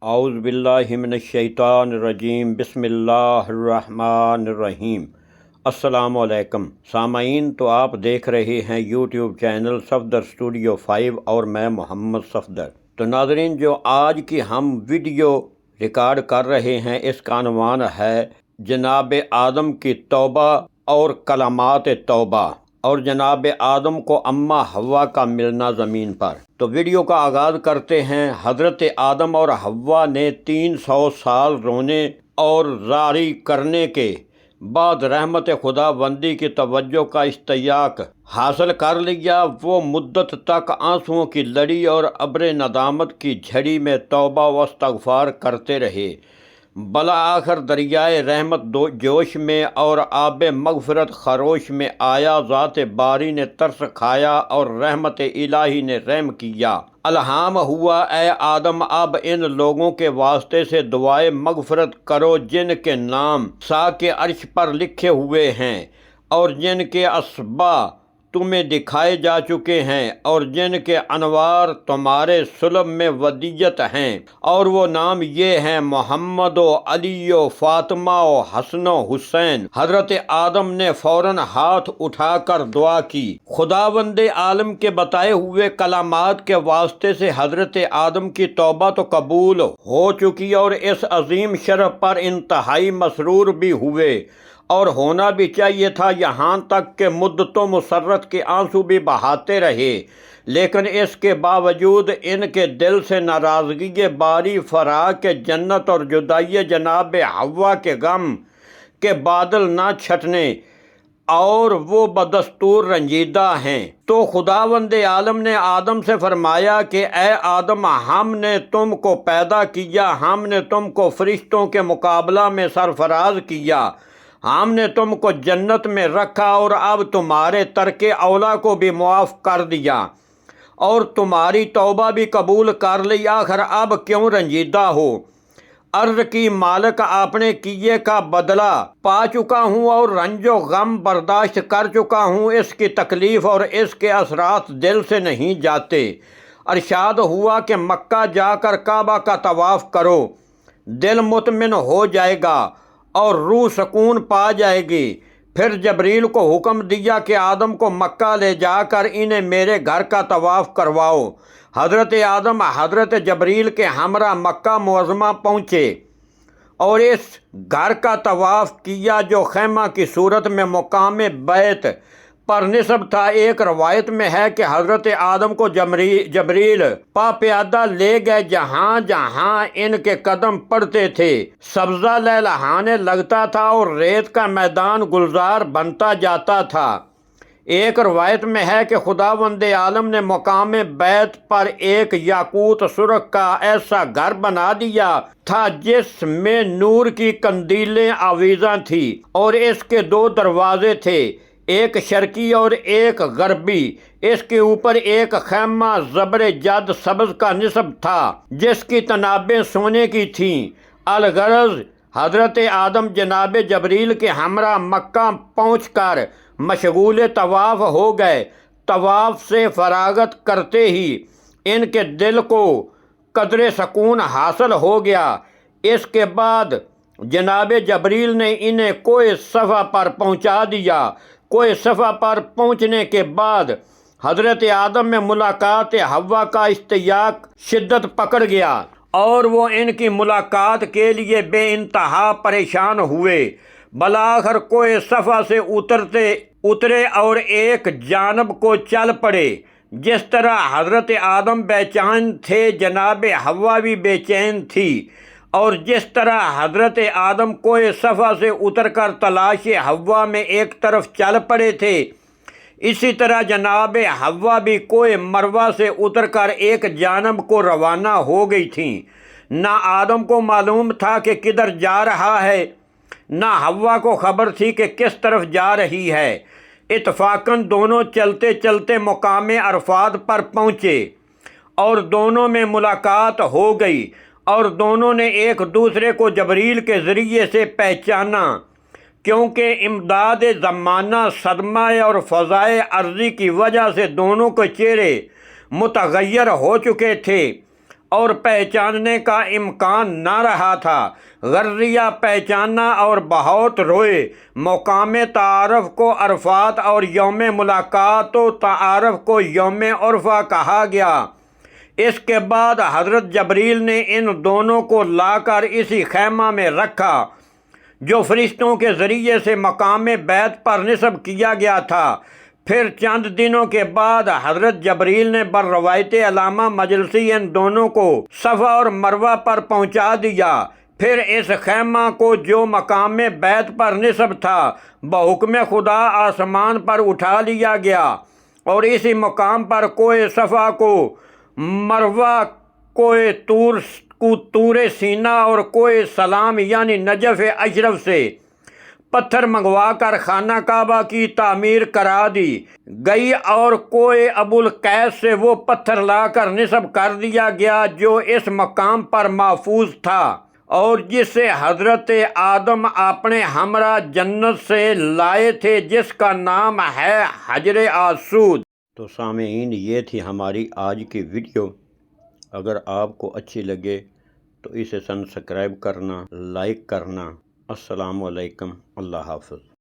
اعوذ باللہ من الشیطان الرجیم بسم اللہ الرحمن الرحیم۔ السلام علیکم سامعین، تو آپ دیکھ رہے ہیں یوٹیوب چینل صفدر اسٹوڈیو 5 اور میں محمد صفدر۔ تو ناظرین، جو آج کی ہم ویڈیو ریکارڈ کر رہے ہیں اس کا عنوان ہے جناب آدم کی توبہ اور کلمات توبہ، اور جناب آدم کو اماں حوا کا ملنا زمین پر۔ تو ویڈیو کا آغاز کرتے ہیں۔ حضرت آدم اور حوا نے 300 سال رونے اور زاری کرنے کے بعد رحمت خدا بندی کی توجہ کا اشتیاق حاصل کر لیا۔ وہ مدت تک آنسوؤں کی لڑی اور ابر ندامت کی جھڑی میں توبہ و استغفار کرتے رہے۔ بالآخر دریائے رحمت جوش میں اور آب مغفرت خروش میں آیا۔ ذات باری نے ترس کھایا اور رحمت الہی نے رحم کیا۔ الہام ہوا، اے آدم، اب ان لوگوں کے واسطے سے دعائے مغفرت کرو جن کے نام ساق عرش پر لکھے ہوئے ہیں اور جن کے اسباء تمہیں دکھائے جا چکے ہیں اور جن کے انوار تمہارے سلب میں ودیت ہیں، اور وہ نام یہ ہیں محمد و علی و فاطمہ و حسن و حسین۔ حضرت آدم نے فوراً ہاتھ اٹھا کر دعا کی۔ خداوند عالم کے بتائے ہوئے کلمات کے واسطے سے حضرت آدم کی توبہ تو قبول ہو چکی اور اس عظیم شرف پر انتہائی مسرور بھی ہوئے، اور ہونا بھی چاہیے تھا، یہاں تک کہ مدتوں مسرت کے آنسو بھی بہاتے رہے۔ لیکن اس کے باوجود ان کے دل سے ناراضگی باری، فراق جنت اور جدائی جناب حوا کے غم کے بادل نہ چھٹنے، اور وہ بدستور رنجیدہ ہیں۔ تو خداوند عالم نے آدم سے فرمایا کہ اے آدم، ہم نے تم کو پیدا کیا، ہم نے تم کو فرشتوں کے مقابلہ میں سرفراز کیا، ہم نے تم کو جنت میں رکھا، اور اب تمہارے ترک اولا کو بھی معاف کر دیا اور تمہاری توبہ بھی قبول کر لی۔ آخر اب کیوں رنجیدہ ہو؟ عرض کی، مالک، اپنے کیے کا بدلہ پا چکا ہوں اور رنج و غم برداشت کر چکا ہوں۔ اس کی تکلیف اور اس کے اثرات دل سے نہیں جاتے۔ ارشاد ہوا کہ مکہ جا کر کعبہ کا طواف کرو، دل مطمئن ہو جائے گا اور روح سکون پا جائے گی۔ پھر جبریل کو حکم دیا کہ آدم کو مکہ لے جا کر انہیں میرے گھر کا طواف کرواؤ۔ حضرت آدم حضرت جبریل کے ہمراہ مکہ معظمہ پہنچے اور اس گھر کا طواف کیا جو خیمہ کی صورت میں مقام بیت پر نصب تھا۔ ایک روایت میں ہے کہ حضرت آدم کو جبریل پا پیادہ لے گئے، جہاں جہاں ان کے قدم پڑتے تھے سبزہ لہلہانے لگتا تھا اور ریت کا میدان گلزار بنتا جاتا تھا۔ ایک روایت میں ہے کہ خداوند عالم نے مقام بیت پر ایک یاقوت سرخ کا ایسا گھر بنا دیا تھا جس میں نور کی قندیلیں آویزاں تھیں، اور اس کے 2 دروازے تھے، ایک شرقی اور ایک غربی۔ اس کے اوپر ایک خیمہ زبر جد سبز کا نصب تھا جس کی تنابیں سونے کی تھیں۔ الغرض حضرت آدم جناب جبریل کے ہمراہ مکہ پہنچ کر مشغول طواف ہو گئے۔ طواف سے فراغت کرتے ہی ان کے دل کو قدر سکون حاصل ہو گیا۔ اس کے بعد جناب جبریل نے انہیں کوہ صفا پر پہنچا دیا۔ کوہ صفا پر پہنچنے کے بعد حضرت آدم میں ملاقات حوا کا اشتیاق شدت پکڑ گیا اور وہ ان کی ملاقات کے لیے بے انتہا پریشان ہوئے۔ بالآخر کوہ صفا سے اترے اور ایک جانب کو چل پڑے۔ جس طرح حضرت آدم بے چین تھے، جناب حوا بھی بے چین تھی، اور جس طرح حضرت آدم کوہ صفا سے اتر کر تلاش حوا میں ایک طرف چل پڑے تھے، اسی طرح جناب حوا بھی کوہ مروہ سے اتر کر ایک جانب کو روانہ ہو گئی تھیں۔ نہ آدم کو معلوم تھا کہ کدھر جا رہا ہے، نہ حوا کو خبر تھی کہ کس طرف جا رہی ہے۔ اتفاقاً دونوں چلتے چلتے مقام عرفات پر پہنچے اور دونوں میں ملاقات ہو گئی، اور دونوں نے ایک دوسرے کو جبریل کے ذریعے سے پہچانا، کیونکہ امداد زمانہ، صدمہ اور فضائے عرضی کی وجہ سے دونوں کے چہرے متغیر ہو چکے تھے اور پہچاننے کا امکان نہ رہا تھا۔ غرضیہ پہچانا اور بہت روئے۔ مقام تعارف کو عرفات اور یوم ملاقات و تعارف کو یوم عرفہ کہا گیا۔ اس کے بعد حضرت جبریل نے ان دونوں کو لا کر اسی خیمہ میں رکھا جو فرشتوں کے ذریعے سے مقام بیت پر نصب کیا گیا تھا۔ پھر چند دنوں کے بعد حضرت جبریل نے بروایت علامہ مجلسی ان دونوں کو صفا اور مروہ پر پہنچا دیا۔ پھر اس خیمہ کو جو مقام بیت پر نصب تھا بحکم خدا آسمان پر اٹھا لیا گیا اور اسی مقام پر کوہ صفا کو مروہ، طور سینا اور کوہ سلام یعنی نجف اشرف سے پتھر منگوا کر خانہ کعبہ کی تعمیر کرا دی گئی اور کوہ ابو القیس سے وہ پتھر لا کر نصب کر دیا گیا جو اس مقام پر محفوظ تھا اور جس سے حضرت آدم اپنے ہمراہ جنت سے لائے تھے، جس کا نام ہے حجر آسود۔ تو سامعین، یہ تھی ہماری آج کی ویڈیو۔ اگر آپ کو اچھی لگے تو اسے سبسکرائب کرنا، لائک کرنا۔ السلام علیکم، اللہ حافظ۔